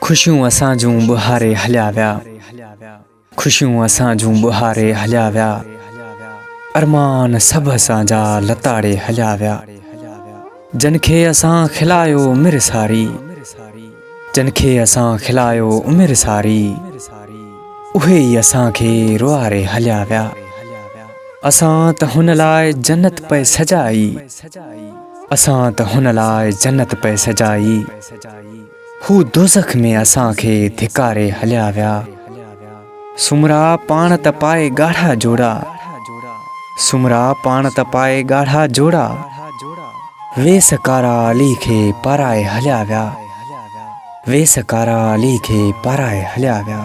खुशियों असां जूं बुहारे हलिया विया, खुशियों असां जूं बुहारे हलिया विया, अरमान सभ असांजा लताड़े हलिया विया। जिनखे असां खिलायो उमिरि सारी, जिनखे असां खिलायो उमिरि सारी, उहे ई असांखे रुआरे हलिया विया। असां त हुन लाइ जन्नत पे सजाई, असां त हुन लाइ जन्नत पे सजाई, हू दोज़ख में असांखे धिकारे हलिया विया। सुमरा पाण त पाए ॻाढ़ा जोड़ा, सुमरा पाण त पाए ॻाढ़ा जोड़ा, वेस कारा अली खे पाराए हलिया विया, वेस कारा अली खे पाराए हलिया विया।